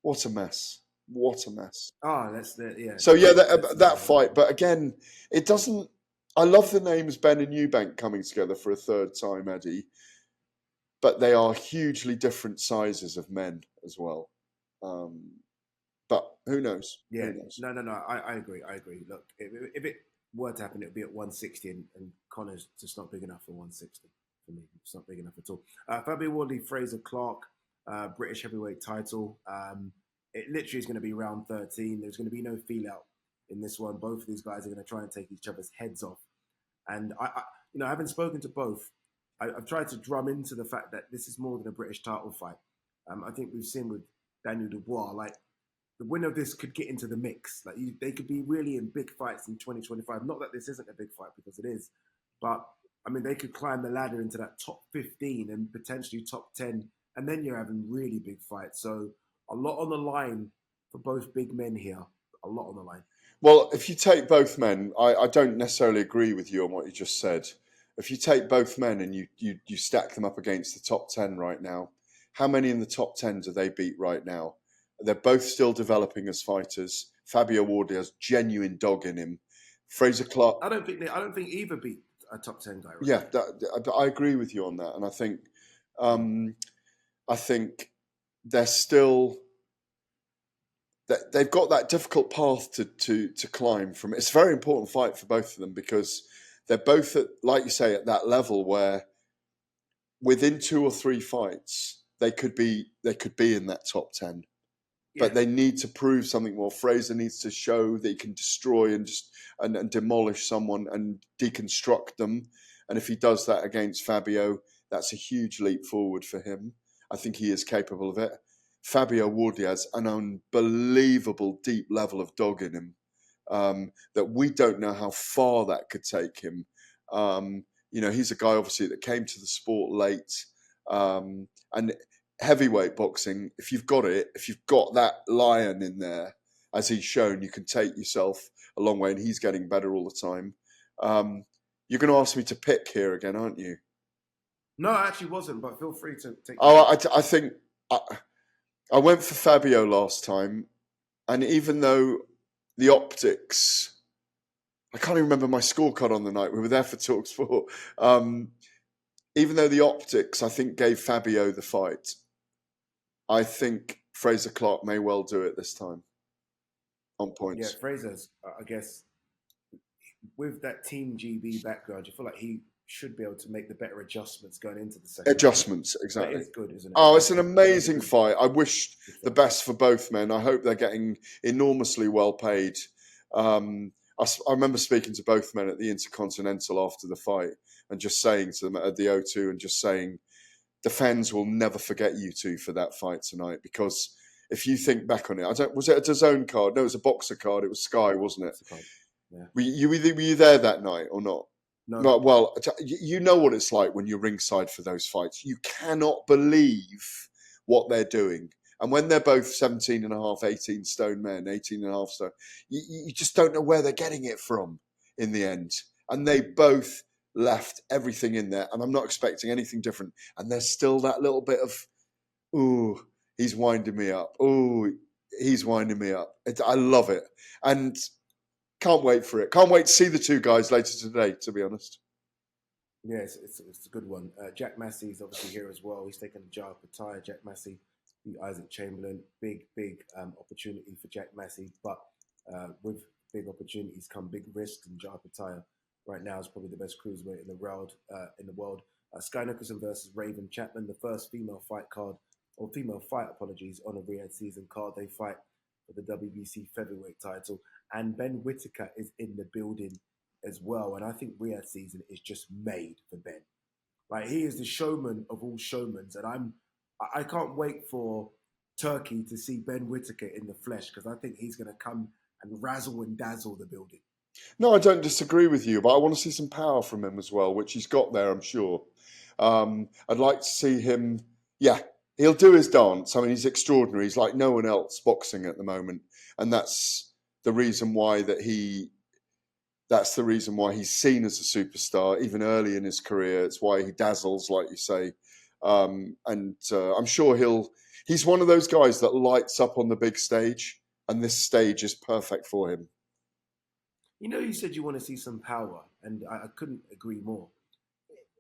What a mess. What a mess. Oh, that's the, yeah. So, yeah, that fight. But again, it doesn't. I love the names Ben and Eubank coming together for a third time, Eddie. But they are hugely different sizes of men as well. But who knows? Yeah. Who knows? No. I agree. Look, if it were to happen, it would be at 160, and Connor's just not big enough for 160 for me. It's not big enough at all. Fabio Wardley, Fraser Clark, British heavyweight title. It literally is going to be round 13. There's going to be no feel out in this one. Both of these guys are going to try and take each other's heads off. And I having spoken to both, I've tried to drum into the fact that this is more than a British title fight. I think we've seen with Daniel Dubois, like, the winner of this could get into the mix. Like, they could be really in big fights in 2025. Not that this isn't a big fight, because it is, but I mean, they could climb the ladder into that top 15 and potentially top 10, and then you're having really big fights. So a lot on the line for both big men here. A lot on the line. Well, if you take both men, I don't necessarily agree with you on what you just said. If you take both men and you stack them up against the top 10 right now, how many in the top 10 do they beat right now? They're both still developing as fighters. Fabio Wardley has genuine dog in him. Fraser Clark. I don't think either beat a top 10 guy. Right? Yeah, I agree with you on that, and I think they're still. They've got that difficult path to climb from. It's a very important fight for both of them, because they're both at, like you say, at that level where within 2 or 3 fights they could be in that top 10. Yeah. But they need to prove something more. Fraser needs to show that he can destroy and demolish someone and deconstruct them. And if he does that against Fabio, that's a huge leap forward for him. I think he is capable of it. Fabio Wardley has an unbelievable deep level of dog in him, that we don't know how far that could take him. He's a guy obviously that came to the sport late, and heavyweight boxing, if you've got that lion in there, as he's shown, you can take yourself a long way, and he's getting better all the time. You're going to ask me to pick here again, aren't you? No, I actually wasn't, but feel free to take. I think I went for Fabio last time, and even though the optics, I can't even remember my scorecard on the night. We were there for talkSPORT. Even though the optics, I think, gave Fabio the fight, I think Fraser Clark may well do it this time on points. Yeah, Fraser's, I guess, with that Team GB background, you feel like he should be able to make the better adjustments going into the second. Adjustments, exactly. But it's good, isn't it? Oh, it's an amazing fight. I wish the best for both men. I hope they're getting enormously well paid. I remember speaking to both men at the Intercontinental after the fight and just saying to them at the O2 and just saying, the fans will never forget you two for that fight tonight, because if you think back on it, was it a DAZN card? No, it was a Boxer card. It was Sky, wasn't it? Yeah. Were you there that night or not? No. Well, you know what it's like when you're ringside for those fights. You cannot believe what they're doing. And when they're both 17 and a half, 18 stone men, 18 and a half stone, you just don't know where they're getting it from in the end. And they both left everything in there. And I'm not expecting anything different. And there's still that little bit of, ooh, he's winding me up. Ooh, he's winding me up. I love it. And can't wait for it. Can't wait to see the two guys later today, to be honest. Yeah, it's a good one. Jack Massey's obviously here as well. He's taken a jar of Pattaya. Jack Massey beat Isaac Chamberlain. Big opportunity for Jack Massey. But with big opportunities come big risks. And Jar Pattaya right now is probably the best cruiserweight in the world. Sky Nicholson versus Raven Chapman, the first female fight card or female fight, apologies, on a Riyadh season card. They fight for the WBC featherweight title, and Ben Whittaker is in the building as well. And I think Riyadh season is just made for Ben. Like, he is the showman of all showmans, and I can't wait for Turkey to see Ben Whittaker in the flesh, because I think he's going to come and razzle and dazzle the building. No, I don't disagree with you, but I want to see some power from him as well, which he's got there, I'm sure. I'd like to see him. Yeah, he'll do his dance. I mean, he's extraordinary. He's like no one else boxing at the moment, and that's the reason why That's the reason why he's seen as a superstar, even early in his career. It's why he dazzles, like you say. And I'm sure he's one of those guys that lights up on the big stage, and this stage is perfect for him. You know, you said you want to see some power, and I couldn't agree more.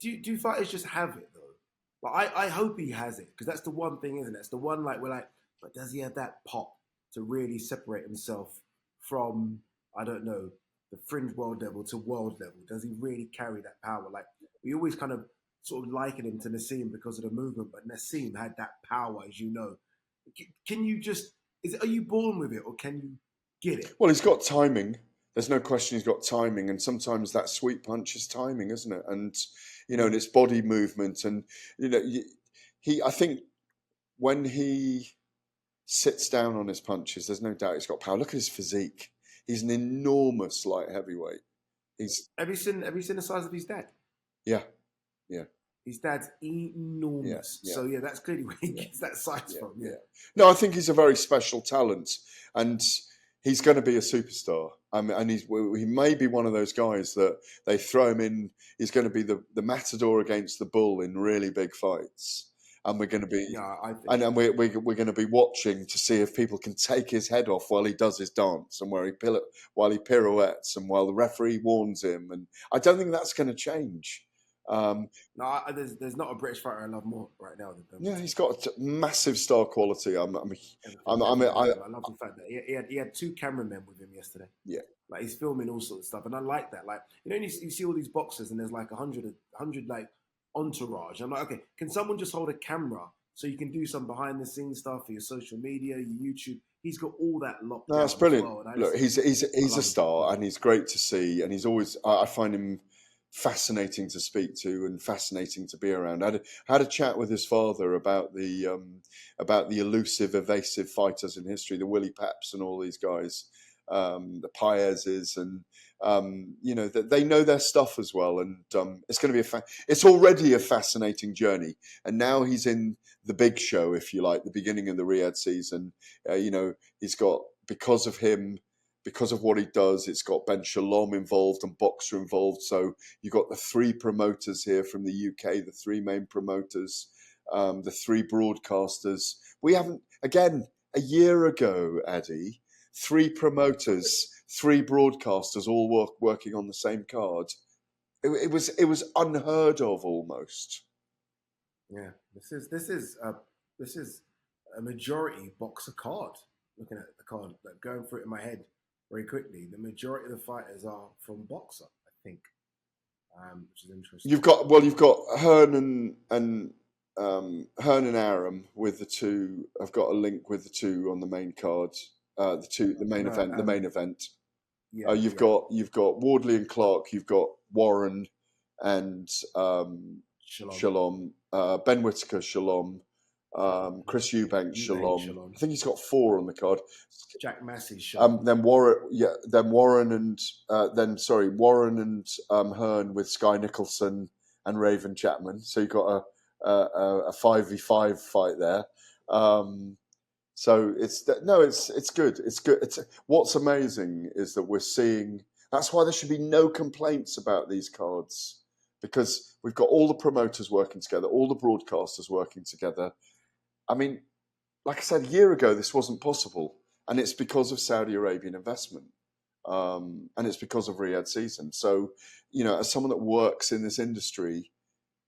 Do fighters just have it, though? Like, I hope he has it, because that's the one thing, isn't it? It's the one, like, we're like, but does he have that pop to really separate himself from, I don't know, the fringe world level to world level? Does he really carry that power? Like, we always kind of sort of liken him to Nassim because of the movement, but Nassim had that power, as you know. Can you just, are you born with it, or can you get it? Well, he's got timing. There's no question he's got timing, and sometimes that sweet punch is timing, isn't it? And and it's body movement, and I think when he sits down on his punches, there's no doubt he's got power. Look at his physique. He's an enormous light heavyweight. Have you seen the size of his dad? Yeah. His dad's enormous. Yeah. So yeah, that's clearly where he gets that size from. Yeah. No, I think he's a very special talent, and he's going to be a superstar. And he may be one of those guys that they throw him in. He's going to be the matador against the bull in really big fights. And we're going to be, and we're going to be watching to see if people can take his head off while he does his dance, and while he pirouettes, and while the referee warns him. And I don't think that's going to change. There's not a British fighter I love more right now than Ben. Yeah, he's got massive star quality. I love the fact that he had 2 cameramen with him yesterday. Yeah, like, he's filming all sorts of stuff, and I like that. Like, you see all these boxers, and there's like 100 like entourage. I'm like, okay, can someone just hold a camera so you can do some behind the scenes stuff for your social media, your YouTube? He's got all that locked down. That's brilliant. Well, look, he's a star, and he's great to see, and he's always, I find him fascinating to speak to and fascinating to be around. I had a chat with his father about the elusive, evasive fighters in history, the Willie Peps and all these guys, the Paezes, and that they know their stuff as well. And it's going to be it's already a fascinating journey. And now he's in the big show, if you like, the beginning of the Riyadh season. He's got, because of what he does, it's got Ben Shalom involved and Boxer involved. So you've got the 3 promoters here from the UK, the 3 main promoters, the 3 broadcasters. We haven't, again, a year ago, Ade, 3 promoters, 3 broadcasters, all working on the same card. It was unheard of almost. Yeah, this is a majority boxer card. Looking at the card, like, going through it in my head very quickly, the majority of the fighters are from boxer, I think, which is interesting. You've got Hearn and Aram with the 2. I've got a link with the 2 on the main card. The main event. Yeah, you've got Wardley and Clark. You've got Warren and Shalom. Ben Whittaker, Shalom. Chris Eubanks, Shalom. I think he's got 4 on the card. Jack Massey, Shalom. Then Warren and Hearn with Sky Nicholson and Raven Chapman. So you've got a 5v5 fight there. So it's good. It's good. What's amazing is that we're seeing. That's why there should be no complaints about these cards, because we've got all the promoters working together, all the broadcasters working together. I mean, like I said, a year ago, this wasn't possible. And it's because of Saudi Arabian investment. And it's because of Riyadh season. So, as someone that works in this industry,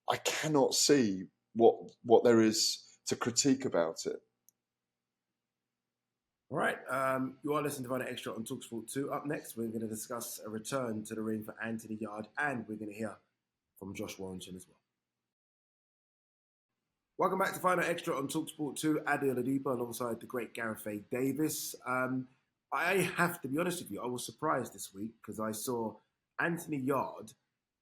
I cannot see what there is to critique about it. All right. You are listening to Fight Extra on talkSPORT 2. Up next, we're going to discuss a return to the ring for Anthony Yarde, and we're going to hear from Josh Warrington as well. Welcome back to Final Extra on talkSPORT 2. Ade Oladipo alongside the great Gareth Davies. I have to be honest with you, I was surprised this week because I saw Anthony Yarde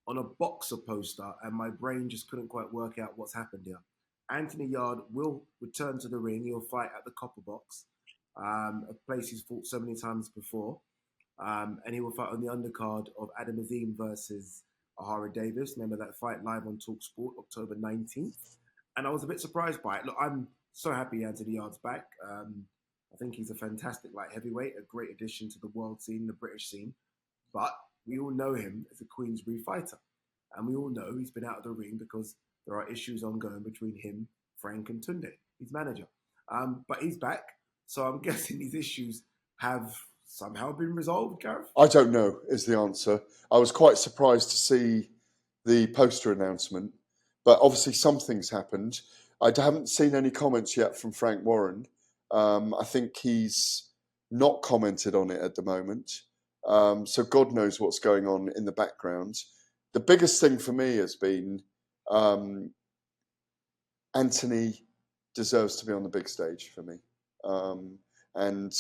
on a boxer poster and my brain just couldn't quite work out what's happened here. Anthony Yarde will return to the ring. He'll fight at the Copper Box, a place he's fought so many times before. And he will fight on the undercard of Adam Azim versus Ahara Davis. Remember that fight live on talkSPORT, October 19th. And I was a bit surprised by it. Look, I'm so happy Anthony Yarde's back. I think he's a fantastic light heavyweight, a great addition to the world scene, the British scene. But we all know him as a Queensbury fighter. And we all know he's been out of the ring because there are issues ongoing between him, Frank, and Tunde, his manager. But he's back. So I'm guessing these issues have somehow been resolved, Gareth? I don't know is the answer. I was quite surprised to see the poster announcement, but obviously something's happened. I haven't seen any comments yet from Frank Warren. I think he's not commented on it at the moment. So God knows what's going on in the background. The biggest thing for me has been Anthony deserves to be on the big stage for me. And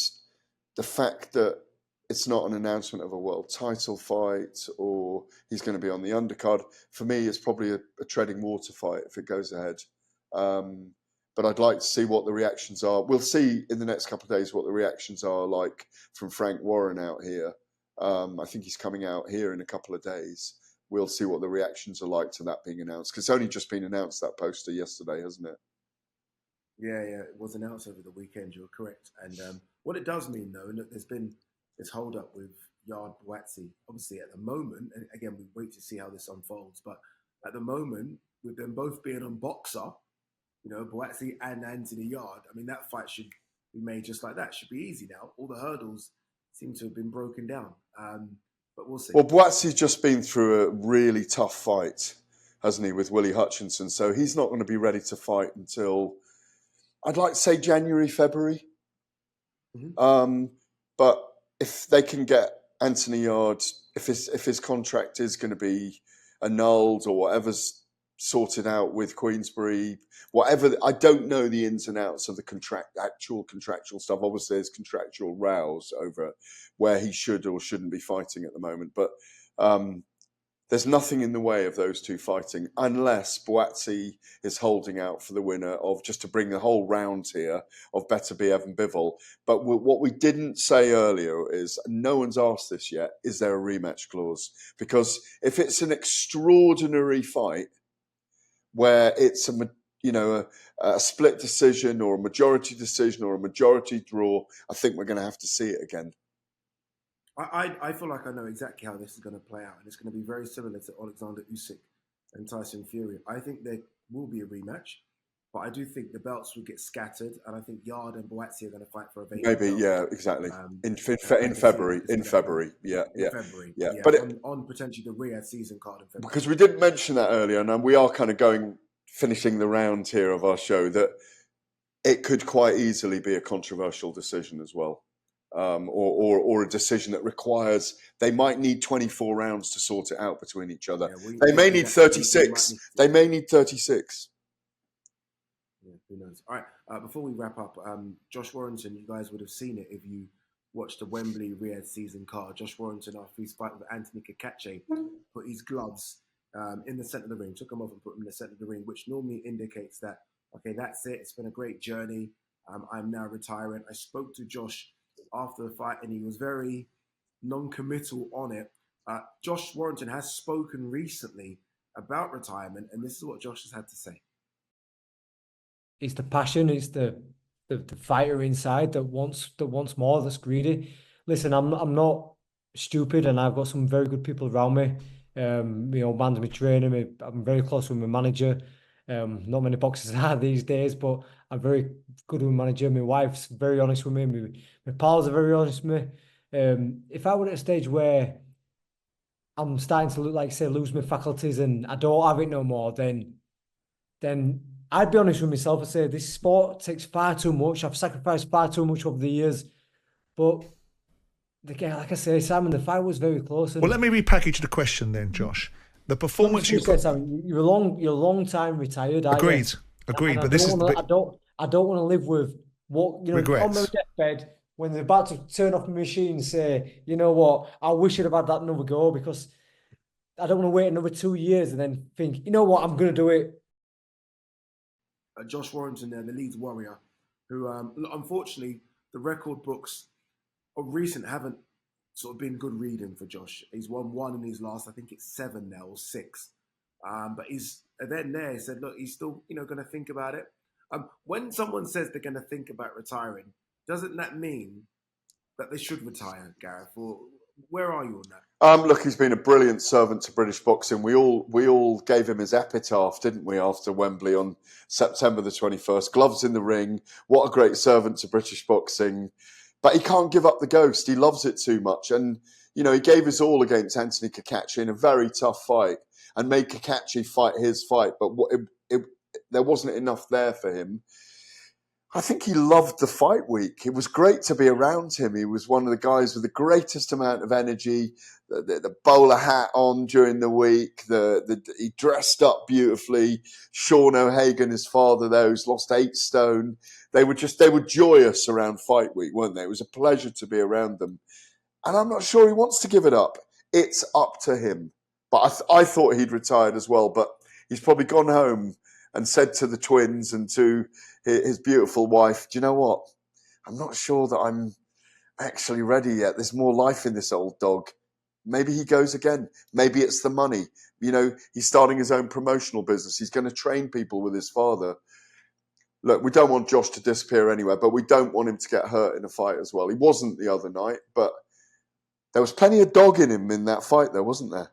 the fact that it's not an announcement of a world title fight or he's going to be on the undercard, for me, it's probably a treading water fight if it goes ahead. But I'd like to see what the reactions are. We'll see in the next couple of days what the reactions are like from Frank Warren out here. I think he's coming out here in a couple of days. We'll see what the reactions are like to that being announced. Because it's only just been announced, that poster yesterday, hasn't it? Yeah, it was announced over the weekend, you're correct. And what it does mean, though, look, there's been this hold-up with Yarde Buatsi. Obviously, at the moment, and again, we wait to see how this unfolds, but at the moment, with them both being on Boxer, you know, Buatsi and Anthony Yarde, I mean, that fight should be made just like that. Should be easy now. All the hurdles seem to have been broken down. But we'll see. Well, Buatsi's just been through a really tough fight, hasn't he, with Willie Hutchinson? So he's not going to be ready to fight until, I'd like to say January, February. Mm-hmm. But if they can get Anthony Yarde, if his contract is going to be annulled or whatever's sorted out with Queensbury, whatever, I don't know the ins and outs of the actual contractual stuff. Obviously, there's contractual rows over where he should or shouldn't be fighting at the moment. But there's nothing in the way of those two fighting unless Buatsi is holding out for the winner of, just to bring the whole round here, of Beterbiev and Bivol. But what we didn't say earlier is, no one's asked this yet, is there a rematch clause? Because if it's an extraordinary fight where it's a split decision or a majority decision or a majority draw, I think we're going to have to see it again. I feel like I know exactly how this is going to play out, and it's going to be very similar to Alexander Usyk and Tyson Fury. I think there will be a rematch, but I do think the belts will get scattered, and I think Yarde and Buatsi are going to fight for a vacant maybe belt. Yeah, exactly. In February, yeah. But on potentially the Riad season card in February. Because we didn't mention that earlier, and we are kind of finishing the round here of our show, that it could quite easily be a controversial decision as well. Or a decision that requires, they might need 24 rounds to sort it out between each other. They may need 36. They may need 36. Yeah, who knows? All right, before we wrap up, Josh Warrington, you guys would have seen it if you watched the Wembley Riad season card. Josh Warrington, after his fight with Anthony Kakache, put his gloves in the centre of the ring, took them off and put them in the centre of the ring, which normally indicates that, okay, that's it. It's been a great journey. I'm now retiring. I spoke to Josh after the fight, and he was very non-committal on it. Josh Warrington has spoken recently about retirement, and this is what Josh has had to say. It's the passion, it's the fighter inside that wants more, that's greedy. Listen, I'm not stupid, and I've got some very good people around me. Man's my trainer, I'm very close with my manager. Not many boxers are these days, but I'm very good with my manager. My wife's very honest with me. My pals are very honest with me. If I were at a stage where I'm starting to lose my faculties and I don't have it no more, then I'd be honest with myself and say this sport takes far too much. I've sacrificed far too much over the years. But again, like I say, Simon, the fight was very close. Well, let me repackage the question then, Josh. The performance you're a long time retired. Agreed. Agreed. And But this is the bit. I don't want to live with what, you know, on my Regrets. deathbed when they're about to turn off the machine and say, you know what, I wish I'd have had that another go, because I don't want to wait another 2 years and then think, you know what, I'm going to do it. Josh Warrington there, the Leeds Warrior, who unfortunately the record books of recent haven't sort of been good reading for Josh. He's won 1 in his last, I think it's 7 now, or 6. But he's then there. He said, look, he's still, you know, going to think about it. When someone says they're going to think about retiring, doesn't that mean that they should retire, Gareth? Or where are you on that? Look, he's been a brilliant servant to British boxing. We all gave him his epitaph, didn't we, after Wembley on September the 21st? Gloves in the ring. What a great servant to British boxing. But he can't give up the ghost. He loves it too much. And, you know, he gave his all against Anthony Cacace in a very tough fight and made Cacace fight his fight. But there wasn't enough there for him. I think he loved the fight week. It was great to be around him. He was one of the guys with the greatest amount of energy, the bowler hat on during the week. He dressed up beautifully. Sean O'Hagan, his father there, who's lost 8 stone. They were joyous around fight week, weren't they? It was a pleasure to be around them. And I'm not sure he wants to give it up. It's up to him. But I thought he'd retired as well. But he's probably gone home and said to the twins and to his beautiful wife, do you know what? I'm not sure that I'm actually ready yet. There's more life in this old dog. Maybe he goes again. Maybe it's the money. You know, he's starting his own promotional business. He's going to train people with his father. Look, we don't want Josh to disappear anywhere, but we don't want him to get hurt in a fight as well. He wasn't the other night, but there was plenty of dog in him in that fight there, wasn't there?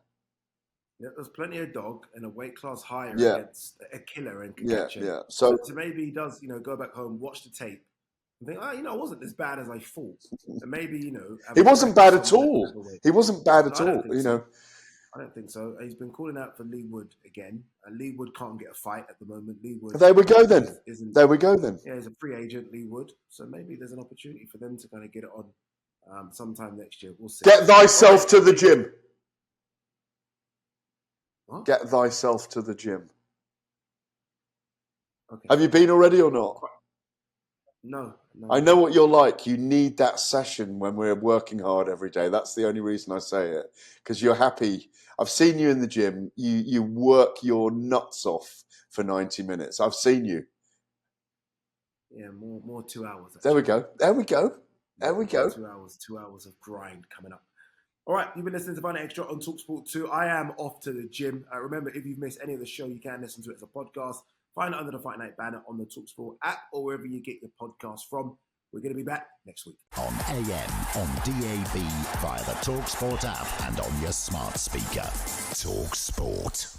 Yeah, there's plenty of dog and a weight class higher against a killer and Cacace. Yeah. So maybe he does, you know, go back home, watch the tape, and think, you know, I wasn't as bad as I thought. And maybe, you know, he wasn't bad at all. He wasn't bad at all. You know, I don't think so. He's been calling out for Lee Wood again. Lee Wood can't get a fight at the moment. Lee Wood. There we go then. Yeah, he's a free agent, Lee Wood. So maybe there's an opportunity for them to kind of get it on sometime next year. We'll see. Get thyself to the gym. What? Get thyself to the gym. Okay. Have you been already or not? No. I know what you're like. You need that session when we're working hard every day. That's the only reason I say it. Because you're happy. I've seen you in the gym. You work your nuts off for 90 minutes. I've seen you. Yeah, more 2 hours. Actually. There we go. 2 hours of grind coming up. All right, you've been listening to Fight Extra on talkSPORT 2. I am off to the gym. Remember, if you've missed any of the show, you can listen to it as a podcast. Find it under the Fight Night banner on the talkSPORT app or wherever you get your podcast from. We're going to be back next week. On AM, on DAB, via the talkSPORT app and on your smart speaker. talkSPORT.